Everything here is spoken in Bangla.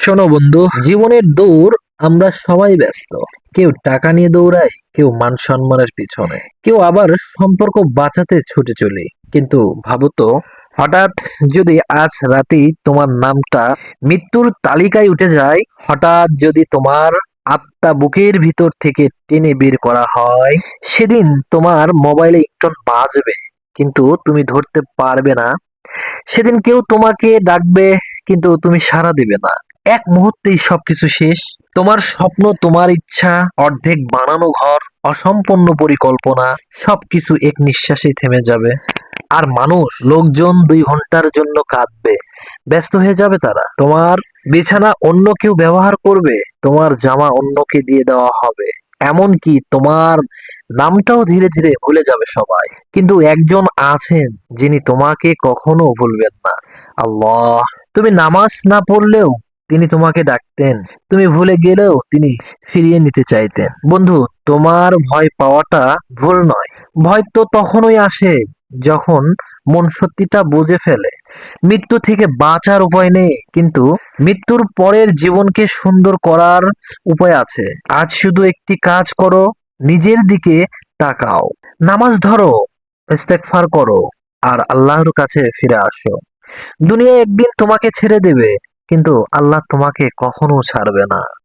শোনো বন্ধু, জীবনের দৌড় আমরা সবাই ব্যস্ত। কেউ টাকা নিয়ে দৌড়ায়, কেউ মান সম্মানের পিছনে, কেউ আবার সম্পর্ক বাঁচাতে ছুটে চলি। কিন্তু ভাবো তো, হঠাৎ যদি আজ রাতেই তোমার নামটা মৃত্যুর তালিকায় উঠে যায়, হঠাৎ যদি তোমার আত্মা বুকের ভিতর থেকে টেনে বের করা হয়, সেদিন তোমার মোবাইলে রিংটোন বাজবে, কিন্তু তুমি ধরতে পারবে না। সেদিন কেউ তোমাকে ডাকবে, কিন্তু তুমি সাড়া দিবে না। এক মুহূর্তেই সবকিছু শেষ। তোমার স্বপ্ন, তোমার ইচ্ছা, অর্ধেক বানানো ঘর, অসম্পূর্ণ পরিকল্পনা, সবকিছু এক নিঃশ্বাসেই থেমে যাবে। আর মানুষ, লোকজন 2 ঘন্টার জন্য কাঁদবে, ব্যস্ত হয়ে যাবে তারা। তোমার বিছানা অন্য কেউ ব্যবহার করবে, তোমার জামা অন্যকে দিয়ে দেওয়া হবে, এমনকি তোমার নামটাও ধীরে ধীরে ভুলে যাবে সবাই। কিন্তু একজন আছেন যিনি তোমাকে কখনো ভুলবেন না, আল্লাহ। তুমি নামাজ না পড়লেও তিনি তোমাকে ডাকতেন, তুমি ভুলে গেলেও তিনি ফিরিয়ে নিতে চাইতেন। বন্ধু, তোমার ভয় পাওয়াটা ভুল নয়। ভয় তো তখনই আসে যখন মন সত্যিটা বুঝে ফেলে। মৃত্যু থেকে বাঁচার উপায় নেই, কিন্তু মৃত্যুর পরের জীবনকে সুন্দর করার উপায় আছে। আজ শুধু একটি কাজ করো, নিজের দিকে তাকাও, নামাজ ধরো, ইস্তেগফার করো, আর আল্লাহর কাছে ফিরে আসো। দুনিয়া একদিন তোমাকে ছেড়ে দেবে, কিন্তু আল্লাহ তোমাকে কখনো ছাড়বে না।